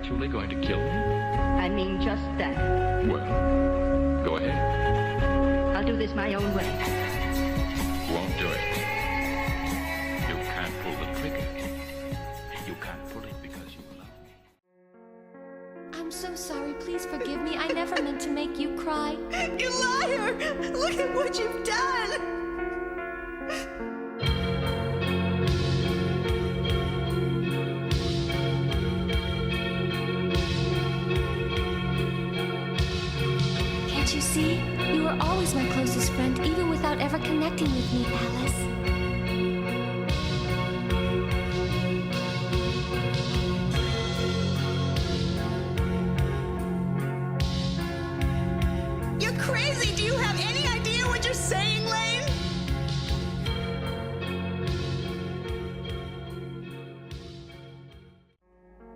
actually going to kill me? I mean just that. Well, go ahead. I'll do this my own way. Won't do it. You can't pull the trigger. You can't pull it because you love me. I'm so sorry. Please forgive me. I never meant to make you cry. You liar! Look at what you've done! Can't you see? You were always my closest friend, even without ever connecting with me, Alice. You're crazy! Do you have any idea what you're saying, Lane?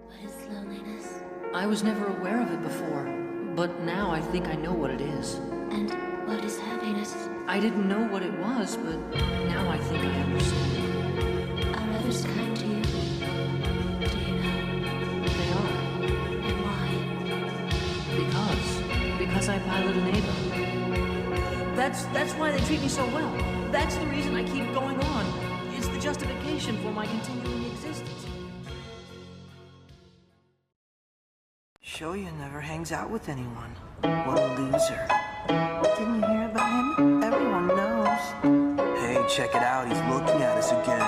What is loneliness? I was never aware of it before, but now I think I know what it is. And what is happiness? I didn't know what it was, but now I think I understand. Are others kind to you? Do you know? They are. And why? Because I pilot an Ava. That's why they treat me so well. That's the reason I keep going on. It's the justification for my continuing existence. Shoya never hangs out with anyone. What a loser. Didn't you hear about him? Everyone knows. Hey, check it out. He's looking at us again.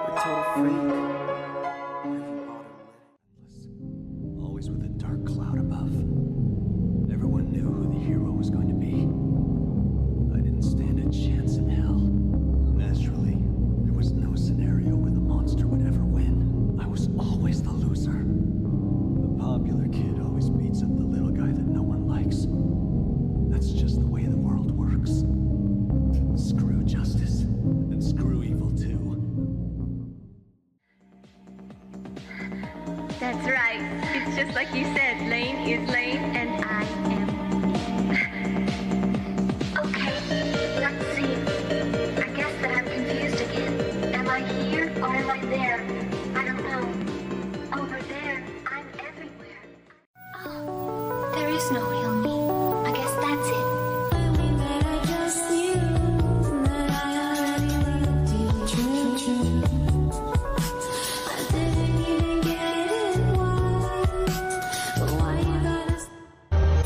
We're total freak. Always with a dark cloud above. Everyone knew who the hero was going to be. I didn't stand a chance in hell. Naturally, there was no scenario where the monster would ever win. I was always the loser. The popular kid always beats up the little guy that no one likes. That's just the way the world works. Screw justice, and screw evil too. That's right. It's just like you said. Lane is Lane, and I am. Okay, let's see. I guess that I'm confused again. Am I here or am I there? I don't know. Over there, I'm everywhere. Oh, there is no real me. I guess that's it.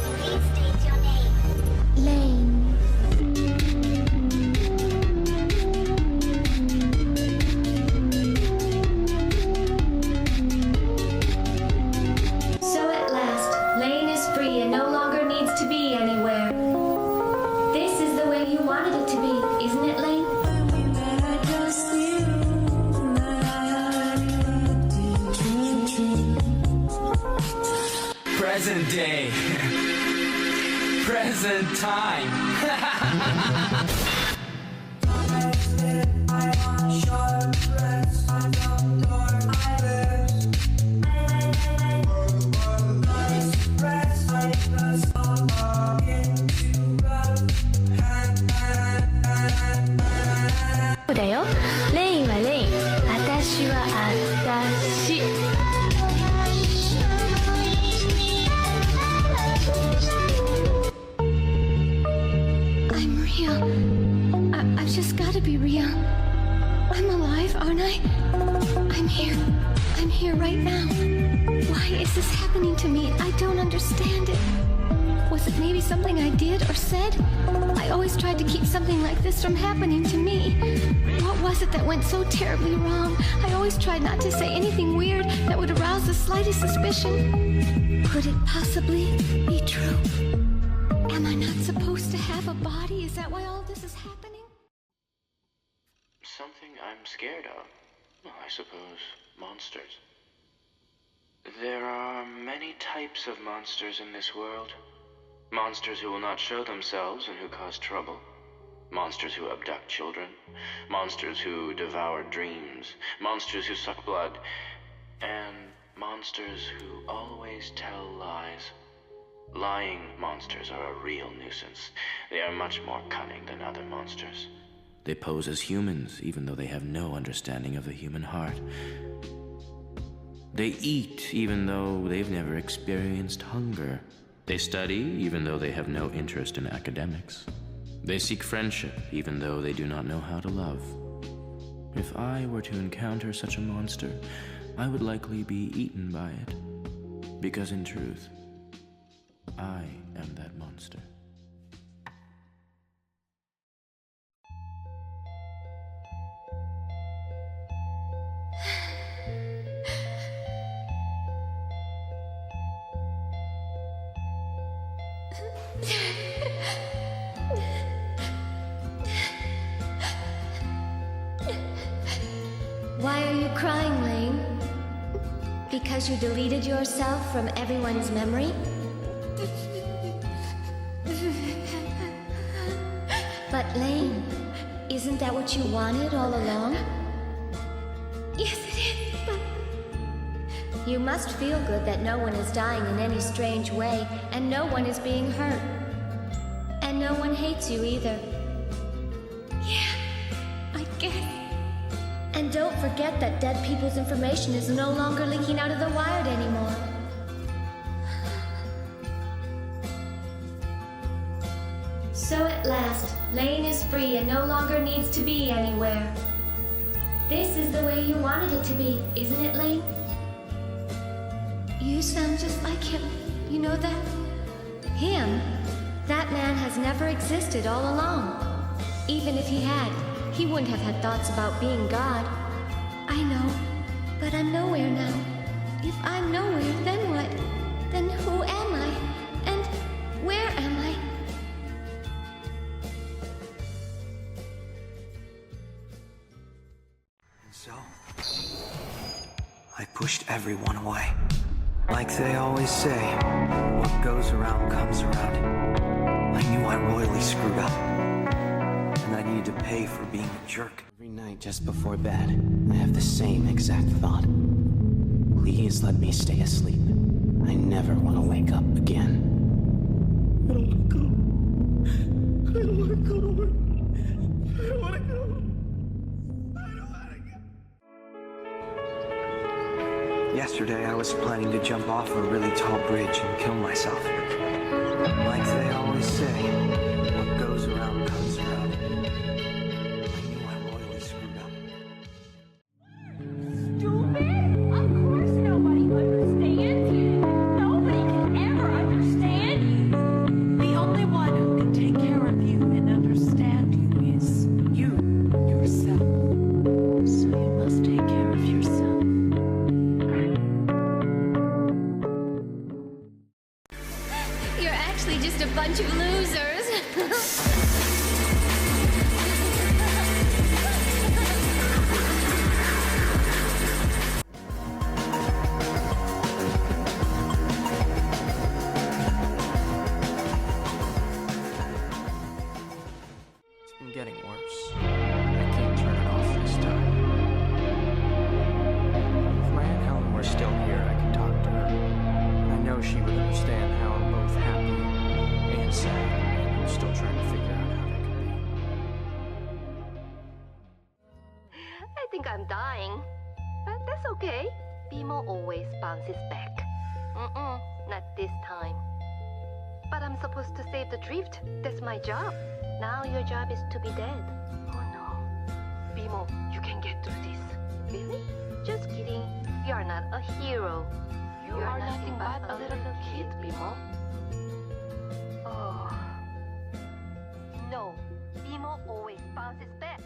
Please state your name. Lane. So at last, Lane is free and no longer needs to be anywhere. This is the way you wanted it to be, isn't it, Lane? Present day. Present time.そうだよ。レインはレイン。私は私。I'm real. I've just got to be real. I'm alive, aren't I? I'm here. I'm here right now. Why is this happening to me? I don't understand it. Was it maybe something I did or said? I always tried to keep something like this from happening to me. What was it that went so terribly wrong? I always tried not to say anything weird that would arouse the slightest suspicion. Could it possibly be true? Am I not supposed to have a body? Is that why all of this is happening? Something I'm scared of. Well, I suppose monsters. There are many types of monsters in this world. Monsters who will not show themselves and who cause trouble. Monsters who abduct children. Monsters who devour dreams. Monsters who suck blood. And monsters who always tell lies. Lying monsters are a real nuisance. They are much more cunning than other monsters. They pose as humans, even though they have no understanding of the human heart. They eat even though they've never experienced hunger. They study even though they have no interest in academics. They seek friendship even though they do not know how to love. If I were to encounter such a monster, I would likely be eaten by it. Because in truth, I am that monster. Why are you crying, Lane? Because you deleted yourself from everyone's memory? But Lane, isn't that what you wanted all along? Yes, it is, but... You must feel good that no one is dying in any strange way, and no one is being hurt. And no one hates you either. Yeah, I guess. And don't forget that dead people's information is no longer leaking out of the wired anymore. So at last, Lane is free and no longer needs to be anywhere. This is the way you wanted it to be, isn't it, Lane? You sound just like him. You know that? Him? That man has never existed all along. Even if he had, he wouldn't have had thoughts about being God. I know, but I'm nowhere now. If I'm nowhere, then what? Then who am I? And where am I? And so, I pushed everyone away. Like they always say, what goes around comes around. I knew I royally screwed up. And I needed to pay for being a jerk. Every night just before bed, I have the same exact thought. Please let me stay asleep. I never want to wake up again. I don't want to go. I don't want to go to work. I don't want to go. I don't want to go. Yesterday, I was planning to jump off a really tall bridge and kill myself. Like they always say, what goes around comes around. I knew I royally screwed up. Stupid? Of course nobody understands you. Nobody can ever understand you. The only one who can take care of you and understand you is you, yourself. So you must take care of yourself. You're actually just a bunch of losers. It's been getting worse. I can't turn it off this time. If my Aunt Helen were still here, I could talk to her. I know she would understand how I'm both happy and sad, and I'm still trying to figure out how that could be. I think I'm dying. But that's okay. Bimo always bounces back. Not this time. But I'm supposed to save the drift. That's my job. Now your job is to be dead. Oh no. Bimo, you can get through this. Really? Just kidding. You are not a hero. You are nothing but a little kid, Bimo. Oh. No. Bimo always bounces back.